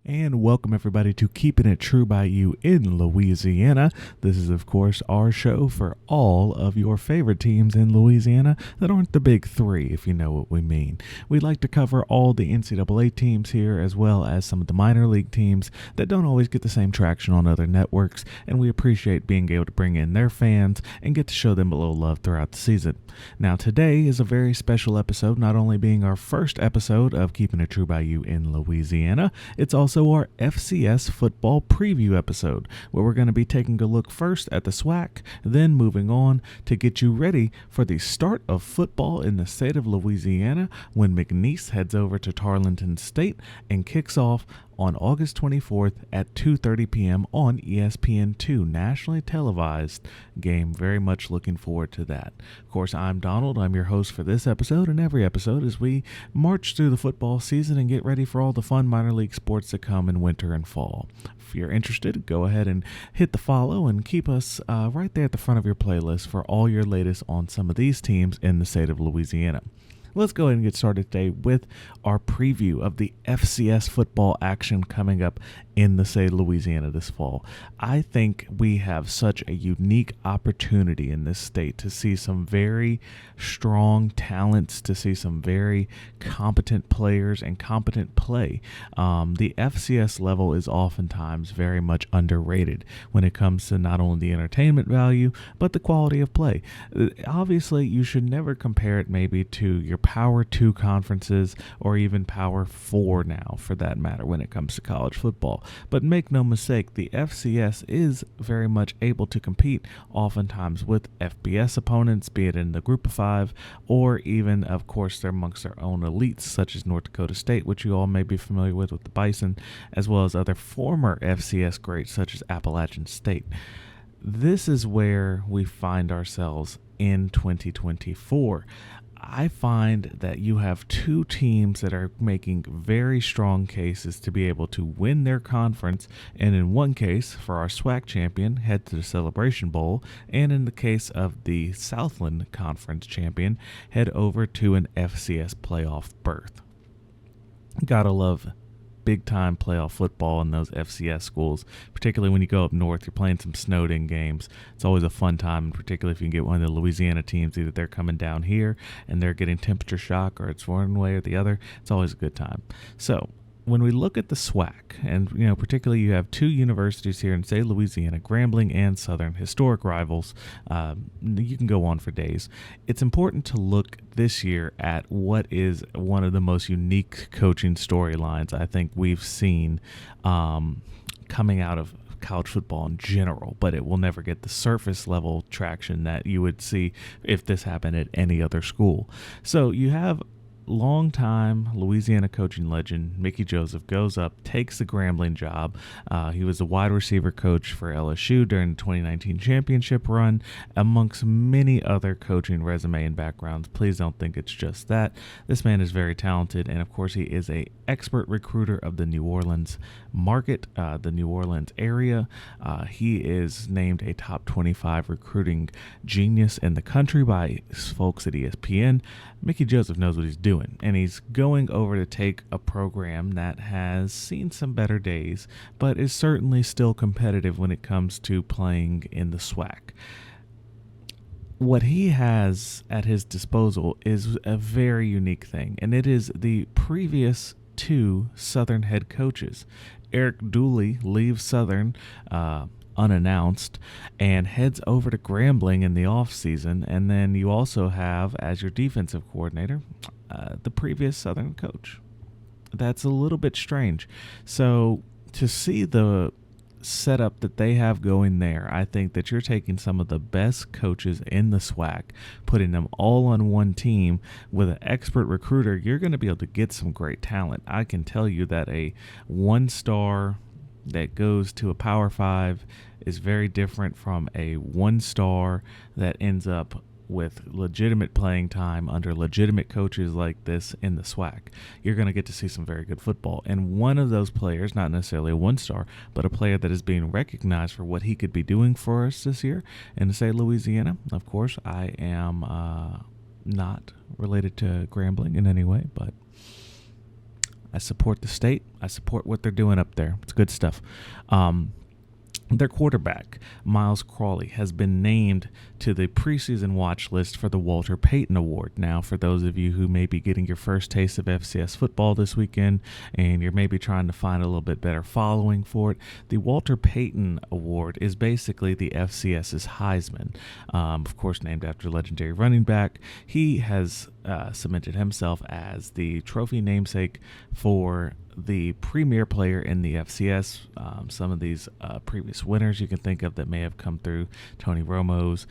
And welcome everybody to Keeping It True by You in Louisiana. This is, of course, our show for all of your favorite teams in Louisiana that aren't the big three, if you know what we mean. We like to cover all the NCAA teams here, as well as some of the minor league teams that don't always get the same traction on other networks, and we appreciate being able to bring in their fans and get to show them a little love throughout the season. Now, today is a very special episode, not only being our first episode of Keeping It True by You in Louisiana, it's also our FCS football preview episode, where we're going to be taking a look first at the SWAC, then moving on to get you ready for the start of football in the state of Louisiana when Mcneese heads over to Tarleton State and kicks off on August 24th at 2:30 p.m. on ESPN2, nationally televised game. Very much looking forward to that. Of course, I'm Donald. I'm your host for this episode and every episode as we march through the football season and get ready for all the fun minor league sports that come in winter and fall. If you're interested, go ahead and hit the follow and keep us right there at the front of your playlist for all your latest on some of these teams in the state of Louisiana. Let's go ahead and get started today with our preview of the FCS football action coming up in the state of Louisiana this fall. I think we have such a unique opportunity in this state to see some very strong talents, to see some very competent players and competent play. The FCS level is oftentimes very much underrated when it comes to not only the entertainment value, but the quality of play. Obviously, you should never compare it maybe to your Power 2 conferences or even Power 4 now, for that matter, when it comes to college football. But make no mistake, the FCS is very much able to compete oftentimes with FBS opponents, be it in the group of five, or even, of course, they're amongst their own elites, such as North Dakota State, which you all may be familiar with the Bison, as well as other former FCS greats, such as Appalachian State. This is where we find ourselves in 2024. I find that you have two teams that are making very strong cases to be able to win their conference, and in one case, for our SWAC champion, head to the Celebration Bowl, and in the case of the Southland Conference champion, head over to an FCS playoff berth. Gotta love big-time playoff football in those FCS schools, particularly when you go up north. You're playing some snowed-in games. It's always a fun time, particularly if you can get one of the Louisiana teams. Either they're coming down here and they're getting temperature shock, or it's one way or the other. It's always a good time. So when we look at the SWAC, and particularly you have two universities here in, say, Louisiana, Grambling and Southern, historic rivals. You can go on for days. It's important to look this year at what is one of the most unique coaching storylines I think we've seen coming out of college football in general, but it will never get the surface level traction that you would see if this happened at any other school. So you have longtime Louisiana coaching legend Mickey Joseph goes up, takes the Grambling job. He was the wide receiver coach for LSU during the 2019 championship run, amongst many other coaching resume and backgrounds. Please don't think it's just that. This man is very talented, and of course he is an expert recruiter of the New Orleans market, the New Orleans area. He is named a top 25 recruiting genius in the country by folks at ESPN. Mickey Joseph knows what he's doing, and he's going over to take a program that has seen some better days, but is certainly still competitive when it comes to playing in the SWAC. What he has at his disposal is a very unique thing, and it is the previous two Southern head coaches. Eric Dooley leaves Southern unannounced and heads over to Grambling in the offseason, and then you also have as your defensive coordinator the previous Southern coach. That's a little bit strange. So to see the setup that they have going there, I think that you're taking some of the best coaches in the SWAC, putting them all on one team with an expert recruiter. You're going to be able to get some great talent. I can tell you that a one-star that goes to a Power 5 is very different from a one-star that ends up with legitimate playing time under legitimate coaches like this in the SWAC. You're going to get to see some very good football. And one of those players, not necessarily a one-star, but a player that is being recognized for what he could be doing for us this year in the state of Louisiana. Of course, I am not related to Grambling in any way, but I support the state. I support what they're doing up there. It's good stuff. Their quarterback, Miles Crawley, has been named to the preseason watch list for the Walter Payton Award. Now, for those of you who may be getting your first taste of FCS football this weekend and you're maybe trying to find a little bit better following for it, the Walter Payton Award is basically the FCS's Heisman, of course named after legendary running back. He has cemented himself as the trophy namesake for the premier player in the FCS. Some of these previous winners you can think of that may have come through: Tony Romo's,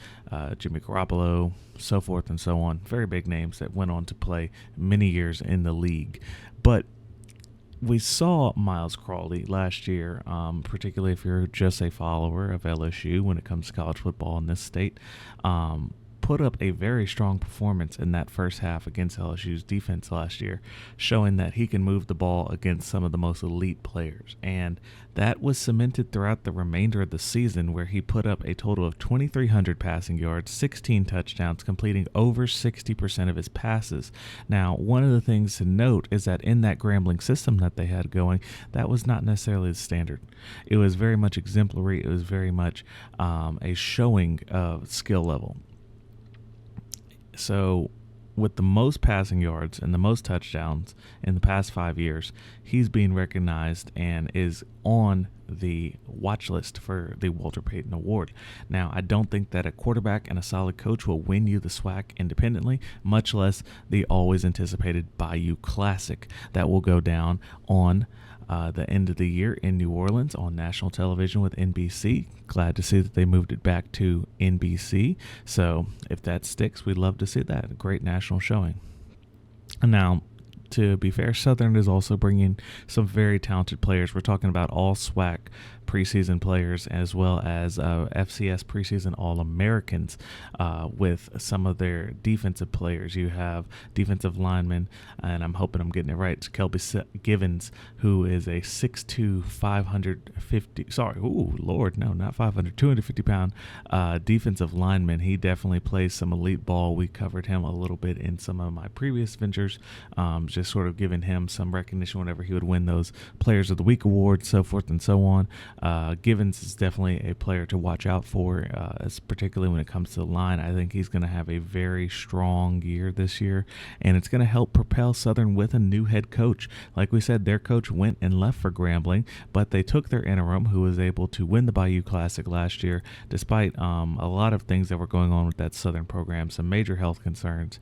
Jimmy Garoppolo, so forth and so on. Very big names that went on to play many years in the league. But we saw Miles Crawley last year, particularly if you're just a follower of LSU when it comes to college football in this state, put up a very strong performance in that first half against LSU's defense last year, showing that he can move the ball against some of the most elite players. And that was cemented throughout the remainder of the season, where he put up a total of 2,300 passing yards, 16 touchdowns, completing over 60% of his passes. Now, one of the things to note is that in that Grambling system that they had going, that was not necessarily the standard. It was very much exemplary. It was very much a showing of skill level. So with the most passing yards and the most touchdowns in the past 5 years, he's being recognized and is on the watch list for the Walter Payton Award. Now, I don't think that a quarterback and a solid coach will win you the SWAC independently, much less the always anticipated Bayou Classic that will go down on the end of the year in New Orleans on national television with NBC. Glad to see that they moved it back to NBC. So if that sticks, we'd love to see that. A great national showing. Now, to be fair, Southern is also bringing some very talented players. We're talking about all SWAC preseason players as well as FCS preseason All-Americans with some of their defensive players. You have defensive linemen, and I'm hoping I'm getting it right, Kelby Givens, who is a 6'2", 250-pound defensive lineman. He definitely plays some elite ball. We covered him a little bit in some of my previous ventures, just sort of giving him some recognition whenever he would win those Players of the Week awards, so forth and so on. Givens is definitely a player to watch out for, particularly when it comes to the line. I think he's going to have a very strong year this year, and it's going to help propel Southern with a new head coach. Like we said, their coach went and left for Grambling, but they took their interim, who was able to win the Bayou Classic last year, despite a lot of things that were going on with that Southern program, some major health concerns.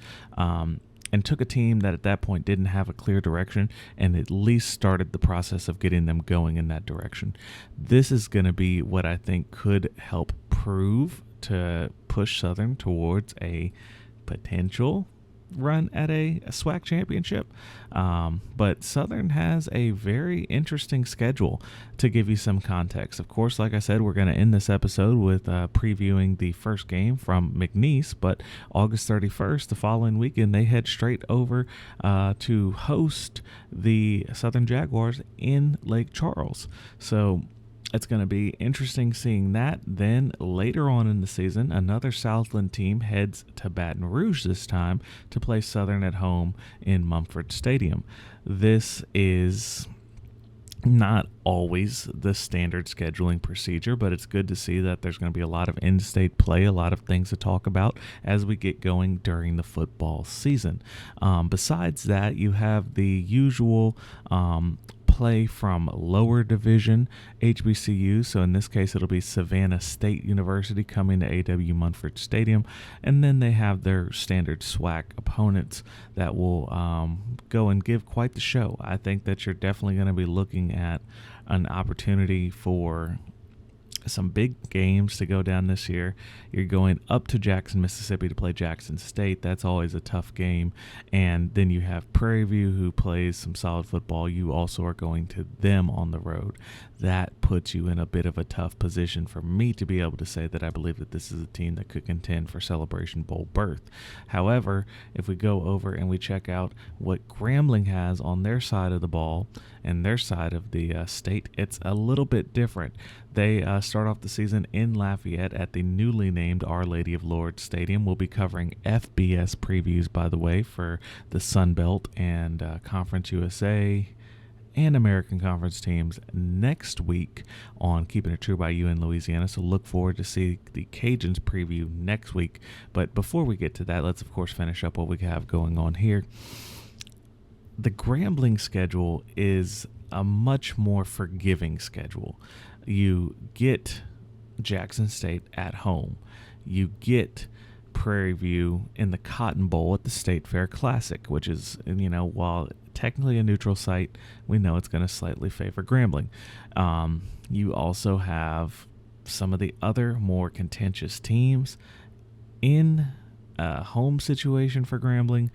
And took a team that at that point didn't have a clear direction and at least started the process of getting them going in that direction. This is going to be what I think could help prove to push Southern towards a potential run at a SWAC championship. But Southern has a very interesting schedule. To give you some context, of course, like I said, we're going to end this episode with previewing the first game from Mcneese, but August 31st, the following weekend, they head straight over to host the Southern Jaguars in Lake Charles. So it's going to be interesting seeing that. Then later on in the season, another Southland team heads to Baton Rouge this time to play Southern at home in Mumford Stadium. This is not always the standard scheduling procedure, but it's good to see that there's going to be a lot of in-state play, a lot of things to talk about as we get going during the football season. Besides that, you have the usual play from lower division HBCUs. So in this case, it'll be Savannah State University coming to A.W. Munford Stadium. And then they have their standard SWAC opponents that will go and give quite the show. I think that you're definitely going to be looking at an opportunity for some big games to go down this year. You're going up to Jackson, Mississippi to play Jackson State. That's always a tough game. And then you have Prairie View, who plays some solid football. You also are going to them on the road. That puts you in a bit of a tough position for me to be able to say that I believe that this is a team that could contend for Celebration Bowl berth. However, if we go over and we check out what Grambling has on their side of the ball and their side of the state, it's a little bit different. They start off the season in Lafayette at the newly named Our Lady of Lourdes Stadium. We'll be covering FBS previews, by the way, for the Sun Belt and Conference USA, and American Conference teams next week on Keeping It True by You in Louisiana. So look forward to see the Cajuns preview next week. But before we get to that, let's of course finish up what we have going on here. The Grambling schedule is a much more forgiving schedule. You get Jackson State at home. You get Prairie View in the Cotton Bowl at the State Fair Classic, which is, while technically a neutral site, we know it's going to slightly favor Grambling. You also have some of the other more contentious teams in a home situation for Grambling.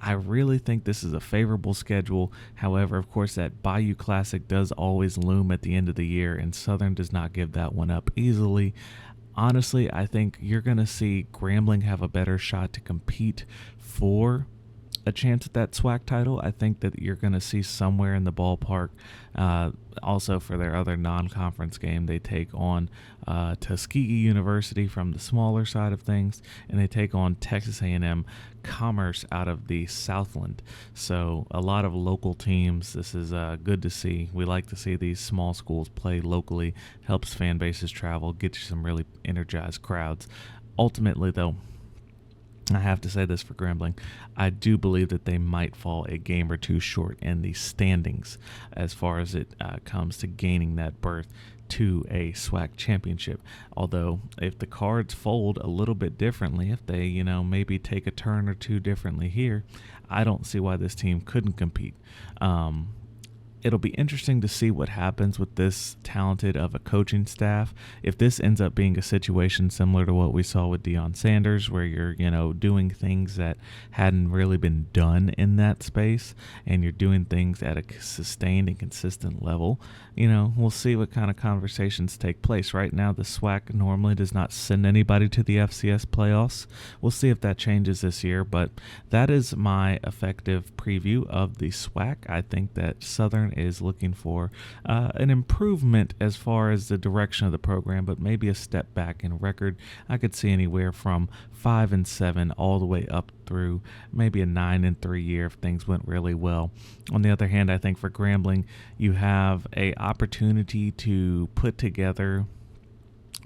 I really think this is a favorable schedule. However, of course, that Bayou Classic does always loom at the end of the year, and Southern does not give that one up easily. Honestly, I think you're going to see Grambling have a better shot to compete for a chance at that SWAC title. I think that you're going to see somewhere in the ballpark. Also, for their other non-conference game, they take on Tuskegee University from the smaller side of things, and they take on Texas A&M Commerce out of the Southland. So a lot of local teams. This is good to see. We like to see these small schools play locally. Helps fan bases travel, get you some really energized crowds. Ultimately, though, I have to say this for Grambling, I do believe that they might fall a game or two short in the standings as far as it comes to gaining that berth to a SWAC championship. Although if the cards fold a little bit differently, if they, maybe take a turn or two differently here, I don't see why this team couldn't compete. It'll be interesting to see what happens with this talented of a coaching staff. If this ends up being a situation similar to what we saw with Deion Sanders, where you're, doing things that hadn't really been done in that space, and you're doing things at a sustained and consistent level, we'll see what kind of conversations take place. Right now, the SWAC normally does not send anybody to the FCS playoffs. We'll see if that changes this year, but that is my effective preview of the SWAC. I think that Southern is looking for an improvement as far as the direction of the program, but maybe a step back in record. I could see anywhere from 5-7 all the way up through maybe a 9-3 year if things went really well. On the other hand, I think for Grambling, you have a opportunity to put together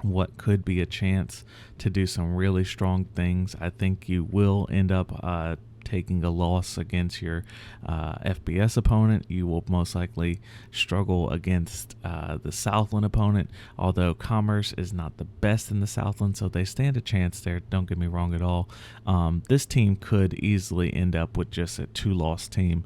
what could be a chance to do some really strong things. I think you will end up taking a loss against your FBS opponent. You will most likely struggle against the Southland opponent, although Commerce is not the best in the Southland, so they stand a chance there. Don't get me wrong at all. This team could easily end up with just a 2-loss team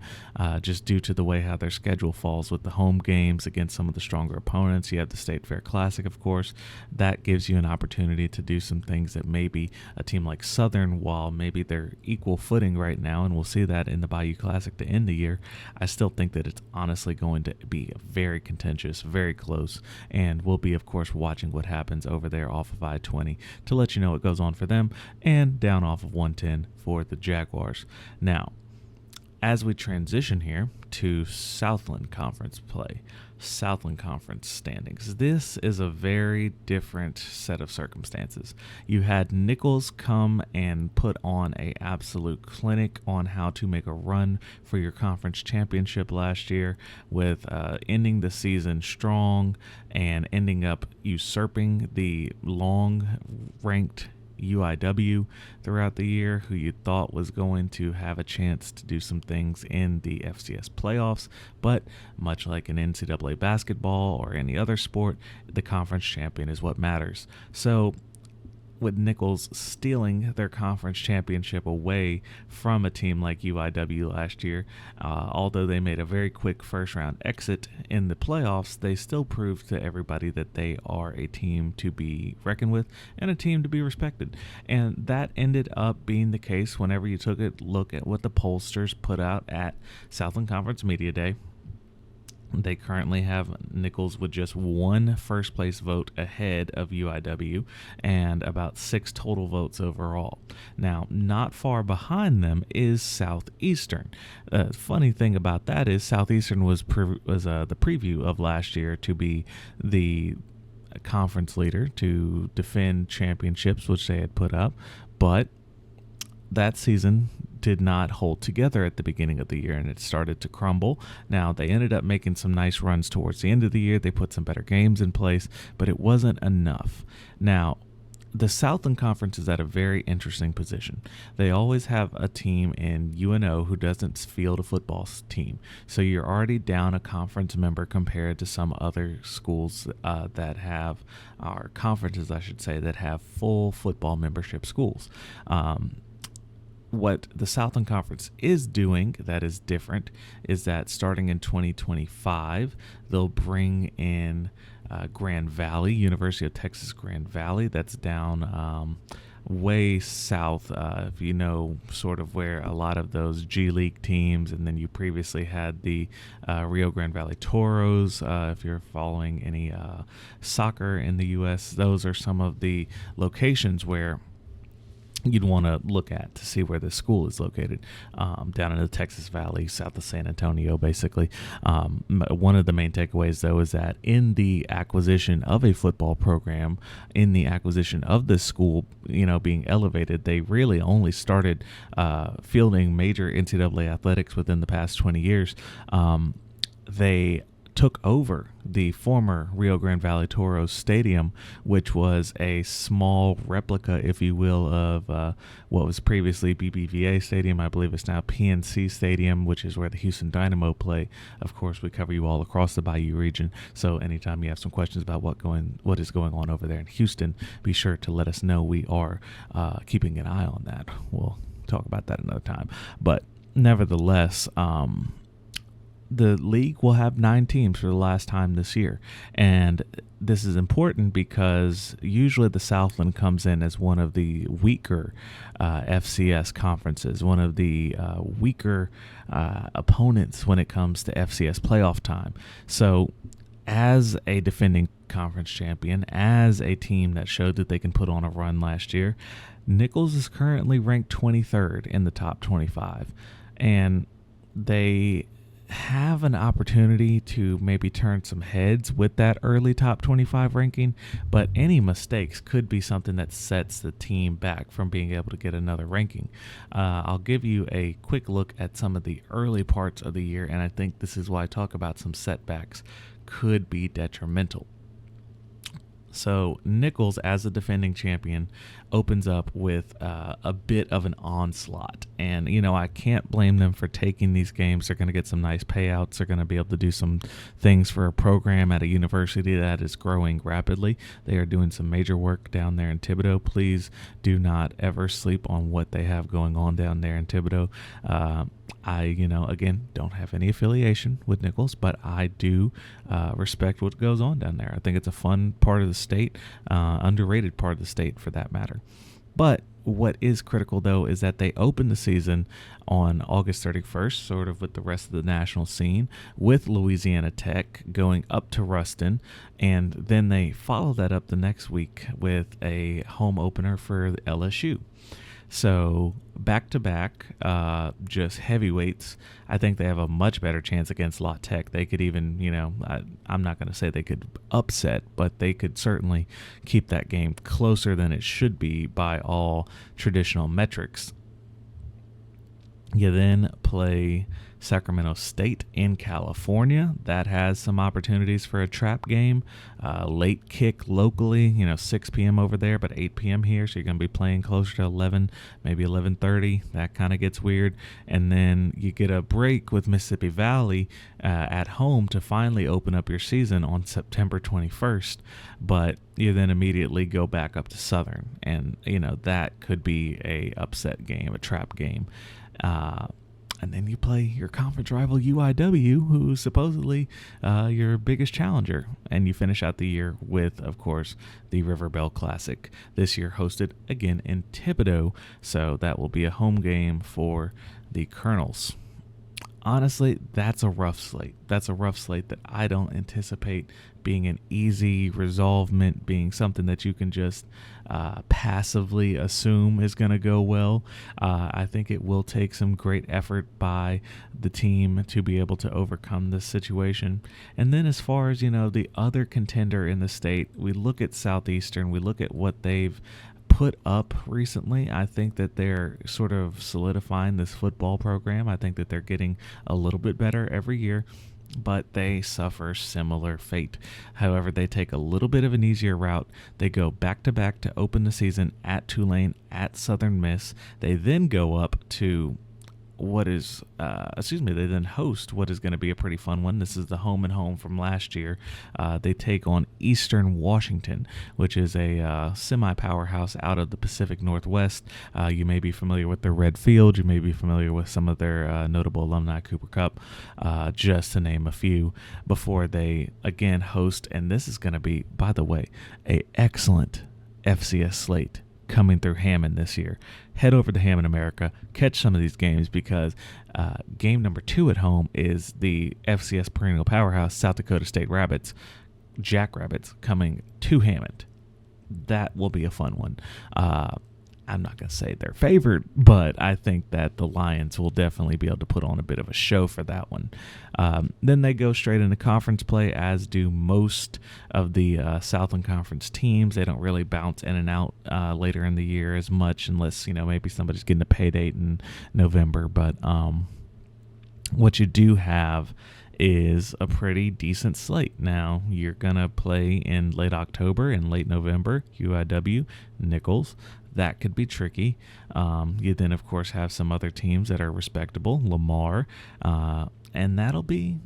just due to the way how their schedule falls with the home games against some of the stronger opponents. You have the State Fair Classic, of course. That gives you an opportunity to do some things that maybe a team like Southern, while maybe they're equal footing right now, and we'll see that in the Bayou Classic to end the year, I still think that it's honestly going to be very contentious, very close, and we'll be, of course, watching what happens over there off of I-20 to let you know what goes on for them, and down off of 110 for the Jaguars. Now, as we transition here to Southland Conference play, Southland Conference standings, this is a very different set of circumstances. You had Nicholls come and put on a absolute clinic on how to make a run for your conference championship last year, with ending the season strong and ending up usurping the long-ranked UIW throughout the year, who you thought was going to have a chance to do some things in the FCS playoffs, but much like in NCAA basketball or any other sport, the conference champion is what matters. So with Nicholls stealing their conference championship away from a team like UIW last year, although they made a very quick first-round exit in the playoffs, they still proved to everybody that they are a team to be reckoned with and a team to be respected. And that ended up being the case whenever you took a look at what the pollsters put out at Southland Conference Media Day. They currently have Nicholls with just 1 first-place vote ahead of UIW and about 6 total votes overall. Now, not far behind them is Southeastern. Funny thing about that is Southeastern was the preview of last year to be the conference leader to defend championships, which they had put up, but that season did not hold together at the beginning of the year, and it started to crumble. Now, they ended up making some nice runs towards the end of the year. They put some better games in place, but it wasn't enough. Now, the Southland Conference is at a very interesting position. They always have a team in UNO who doesn't field a football team. So you're already down a conference member compared to some other schools that have, or conferences, I should say, that have full football membership schools. What the Southland Conference is doing that is different is that starting in 2025, they'll bring in Grand Valley, University of Texas Grand Valley. That's down way south, if you know sort of where a lot of those G League teams, and then you previously had the Rio Grande Valley Toros. If you're following any soccer in the U.S., those are some of the locations where you'd want to look at to see where the school is located, down in the Texas Valley, south of San Antonio, basically. One of the main takeaways, though, is that in the acquisition of a football program, in the acquisition of this school, being elevated, they really only started fielding major NCAA athletics within the past 20 years. They took over the former Rio Grande Valley Toros Stadium, which was a small replica, if you will, of what was previously BBVA Stadium. I believe it's now PNC Stadium, which is where the Houston Dynamo play. Of course, we cover you all across the Bayou region, so anytime you have some questions about what is going on over there in Houston, be sure to let us know. We are keeping an eye on that. We'll talk about that another time. But nevertheless, the league will have 9 teams for the last time this year. And this is important because usually the Southland comes in as one of the weaker FCS conferences, one of the weaker opponents when it comes to FCS playoff time. So as a defending conference champion, as a team that showed that they can put on a run last year, Nicholls is currently ranked 23rd in the top 25. And they have an opportunity to maybe turn some heads with that early top 25 ranking, but any mistakes could be something that sets the team back from being able to get another ranking. I'll give you a quick look at some of the early parts of the year, and I think this is why I talk about some setbacks could be detrimental. So Nicholls, as a defending champion, opens up with a bit of an onslaught. And, I can't blame them for taking these games. They're going to get some nice payouts. They're going to be able to do some things for a program at a university that is growing rapidly. They are doing some major work down there in Thibodaux. Please do not ever sleep on what they have going on down there in Thibodaux. I, again, don't have any affiliation with Nicholls, but I do respect what goes on down there. I think it's a fun part of the state, underrated part of the state for that matter. But what is critical, though, is that they open the season on August 31st, sort of with the rest of the national scene, with Louisiana Tech going up to Ruston, and then they follow that up the next week with a home opener for LSU. So back-to-back, just heavyweights. I think they have a much better chance against La Tech. They could even, I'm not going to say they could upset, but they could certainly keep that game closer than it should be by all traditional metrics. You then play Sacramento State in California. That has some opportunities for a trap game. Late kick locally, 6 p.m. over there, but 8 p.m. here, so you're going to be playing closer to 11, maybe 11:30. That kind of gets weird. And then you get a break with Mississippi Valley at home to finally open up your season on September 21st, but you then immediately go back up to Southern, and that could be a upset game, a trap game. And then you play your conference rival UIW, who's supposedly your biggest challenger. And you finish out the year with, of course, the River Bell Classic. This year hosted again in Thibodaux, so that will be a home game for the Colonels. Honestly, that's a rough slate. That's a rough slate that I don't anticipate being an easy resolvement, being something that you can just passively assume is going to go well. I think it will take some great effort by the team to be able to overcome this situation. And then as far as, the other contender in the state, we look at Southeastern, we look at what they've put up recently. I think that they're sort of solidifying this football program. I think that they're getting a little bit better every year, but they suffer similar fate. However, they take a little bit of an easier route. They go back-to-back to open the season at Tulane, at Southern Miss. They then go up to they then host what is going to be a pretty fun one. This is the home and home from last year. They take on Eastern Washington, which is a semi-powerhouse out of the Pacific Northwest. You may be familiar with their Red Field. You may be familiar with some of their notable alumni, Cooper Cup, just to name a few, before they again host. And this is going to be, by the way, an excellent FCS slate coming through Hammond this year. Head over to Hammond America, catch some of these games, because game number 2 at home is the FCS perennial powerhouse South Dakota State Rabbits, Jackrabbits, coming to Hammond. That will be a fun one. I'm not going to say they're favored, but I think that the Lions will definitely be able to put on a bit of a show for that one. Then they go straight into conference play, as do most of the Southland Conference teams. They don't really bounce in and out later in the year as much, unless, maybe somebody's getting a pay date in November. But what you do have is a pretty decent slate. Now, you're going to play in late October and late November, UIW, Nicholls. That could be tricky. You then, of course, have some other teams that are respectable, Lamar, and that'll be,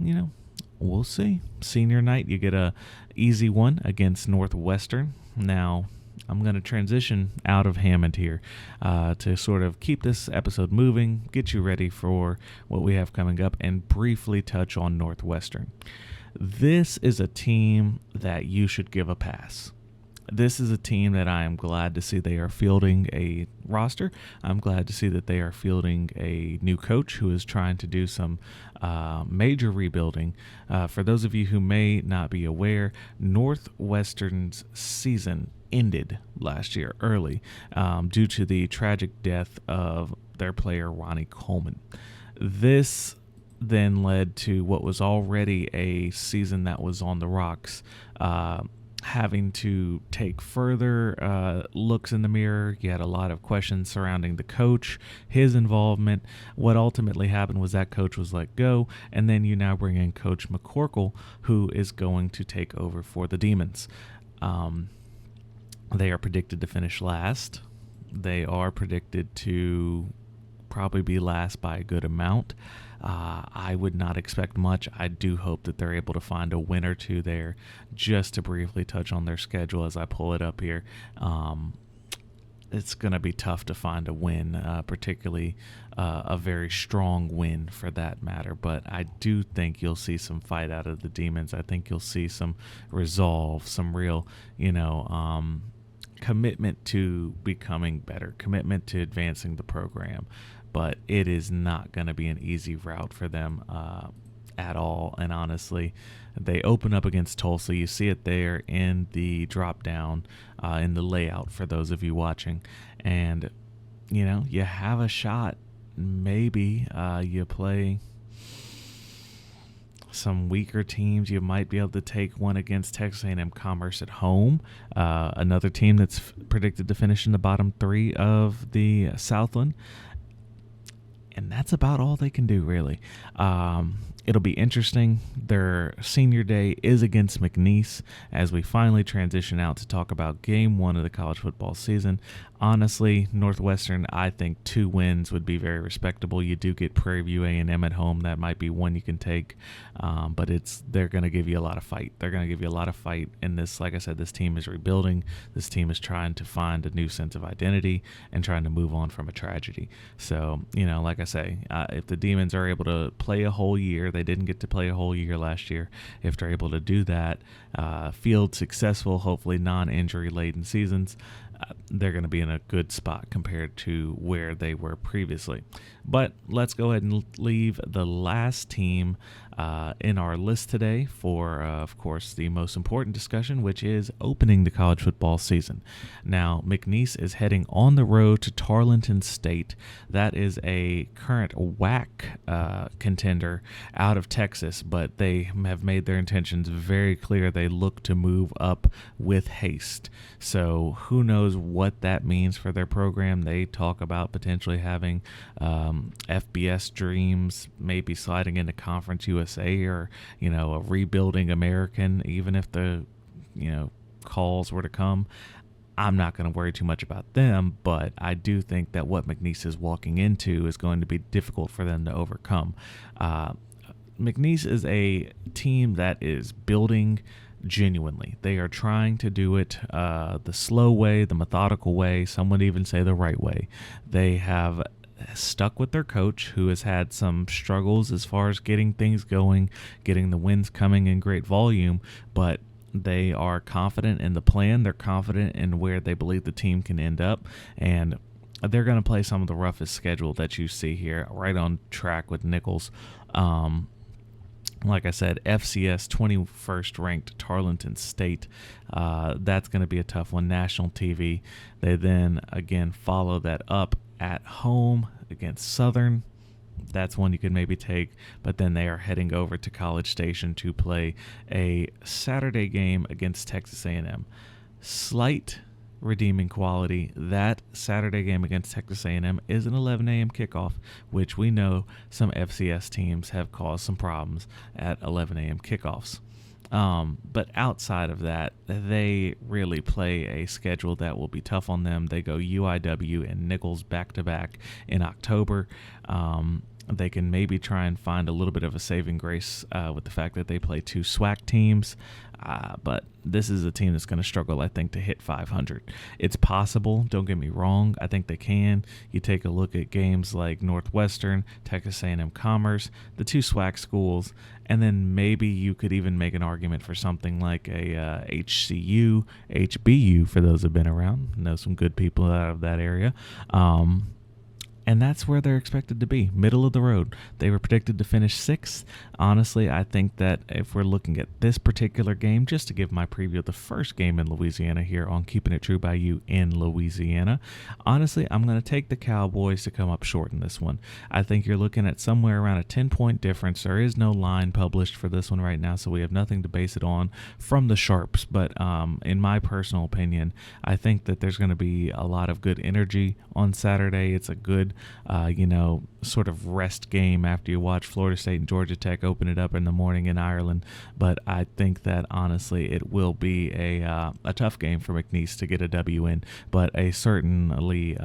we'll see. Senior night, you get a easy one against Northwestern. Now, I'm going to transition out of Hammond here to sort of keep this episode moving, get you ready for what we have coming up, and briefly touch on Northwestern. This is a team that you should give a pass. This is a team that I am glad to see they are fielding a roster. I'm glad to see that they are fielding a new coach who is trying to do some major rebuilding. For those of you who may not be aware, Northwestern's season ended last year early due to the tragic death of their player, Ronnie Coleman. This then led to what was already a season that was on the rocks, having to take further looks in the mirror. You had a lot of questions surrounding the coach, his involvement. What ultimately happened was that coach was let go, and then you now bring in Coach McCorkle, who is going to take over for the Demons. They are predicted to finish last. They are predicted to probably be last by a good amount. I would not expect much. I do hope that they're able to find a win or two there. Just to briefly touch on their schedule as I pull it up here, it's going to be tough to find a win, particularly a very strong win for that matter. But I do think you'll see some fight out of the Demons. I think you'll see some resolve, some real, commitment to becoming better, commitment to advancing the program. But it is not going to be an easy route for them at all. And honestly, they open up against Tulsa. You see it there in the drop down, in the layout for those of you watching. And, you have a shot. Maybe you play some weaker teams. You might be able to take one against Texas A&M Commerce at home, another team that's predicted to finish in the bottom 3 of the Southland. And that's about all they can do, really. It'll be interesting. Their senior day is against Mcneese as we finally transition out to talk about game 1 of the college football season. Honestly, Northwestern, I think 2 wins would be very respectable. You do get Prairie View A&M at home. That might be one you can take, but they're going to give you a lot of fight. They're going to give you a lot of fight in this. Like I said, this team is rebuilding. This team is trying to find a new sense of identity and trying to move on from a tragedy. So, like I say, if the Demons are able to play a whole year, they didn't get to play a whole year last year. If they're able to do that, field successful, hopefully non-injury laden seasons, they're going to be in a good spot compared to where they were previously. But let's go ahead and leave the last team in our list today for, of course, the most important discussion, which is opening the college football season. Now, Mcneese is heading on the road to Tarleton State. That is a current WAC contender out of Texas, but they have made their intentions very clear. They look to move up with haste. So who knows knows what that means for their program. They talk about potentially having FBS dreams, maybe sliding into Conference USA or, a rebuilding American, even if the, calls were to come. I'm not going to worry too much about them, but I do think that what Mcneese is walking into is going to be difficult for them to overcome. Mcneese is a team that is building genuinely. They are trying to do it the slow way, the methodical way, some would even say the right way. They have stuck with their coach, who has had some struggles as far as getting things going, getting the wins coming in great volume, but they are confident in the plan. They're confident in where they believe the team can end up, and they're going to play some of the roughest schedule that you see here, right on track with Nicholls. Like I said, FCS 21st ranked Tarleton State. That's going to be a tough one. National TV. They then again follow that up at home against Southern. That's one you could maybe take, but then they are heading over to College Station to play a Saturday game against Texas A&M. Slight redeeming quality. That Saturday game against Texas A&M is an 11 a.m. kickoff, which we know some FCS teams have caused some problems at 11 a.m. kickoffs. But outside of that, they really play a schedule that will be tough on them. They go UIW and Nicholls back-to-back in October. They can maybe try and find a little bit of a saving grace with the fact that they play 2 SWAC teams. But this is a team that's going to struggle, I think, to hit 500. It's possible. Don't get me wrong. I think they can. You take a look at games like Northwestern, Texas A&M Commerce, the 2 SWAC schools, and then maybe you could even make an argument for something like a HCU, HBU, for those who have been around. Know some good people out of that area. And that's where they're expected to be, middle of the road. They were predicted to finish 6th. Honestly, I think that if we're looking at this particular game, just to give my preview of the first game in Louisiana here on Keeping It True by You in Louisiana, honestly, I'm going to take the Cowboys to come up short in this one. I think you're looking at somewhere around a 10-point difference. There is no line published for this one right now, so we have nothing to base it on from the Sharps. But in my personal opinion, I think that there's going to be a lot of good energy on Saturday. It's a good sort of rest game after you watch Florida State and Georgia Tech open it up in the morning in Ireland. But I think that honestly it will be a tough game for Mcneese to get a W in, but a certainly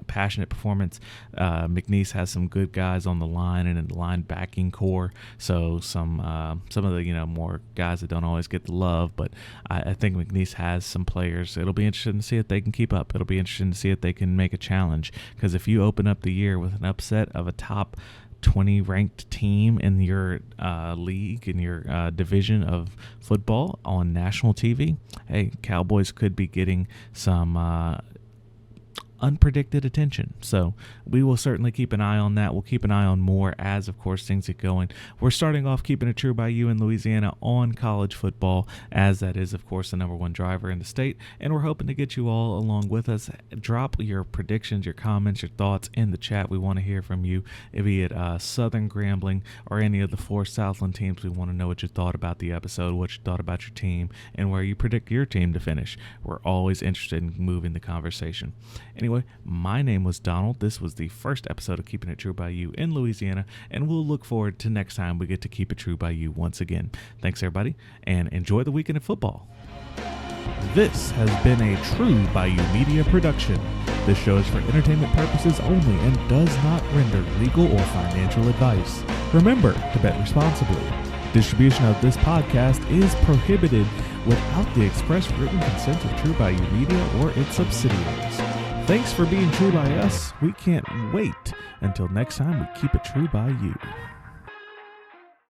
passionate performance. Mcneese has some good guys on the line and in the line backing core, so some of the more guys that don't always get the love, but I think Mcneese has some players. It'll be interesting to see if they can keep up. It'll be interesting to see if they can make a challenge, because if you open up the year with an upset of a top 20 ranked team in your league, in your division of football on national TV, hey, Cowboys could be getting some unpredicted attention. So we will certainly keep an eye on that. We'll keep an eye on more as, of course, things get going. We're starting off Keeping It True by You in Louisiana on college football, as that is, of course, the number 1 driver in the state, and we're hoping to get you all along with us. Drop your predictions, your comments, your thoughts in the chat. We want to hear from you, be it Southern, Grambling, or any of the 4 Southland teams. We want to know what you thought about the episode, what you thought about your team, and where you predict your team to finish. We're always interested in moving the conversation. Anyway, my name was Donald. This was the first episode of Keeping It True by You in Louisiana, and we'll look forward to next time we get to keep it true by you once again. Thanks, everybody, and enjoy the weekend of football. This has been a True by You media production. This show is for entertainment purposes only and does not render legal or financial advice. Remember to bet responsibly. Distribution of this podcast is prohibited without the express written consent of True by You Media or its subsidiaries. Thanks for being true by us. We can't wait until next time we keep it true by you.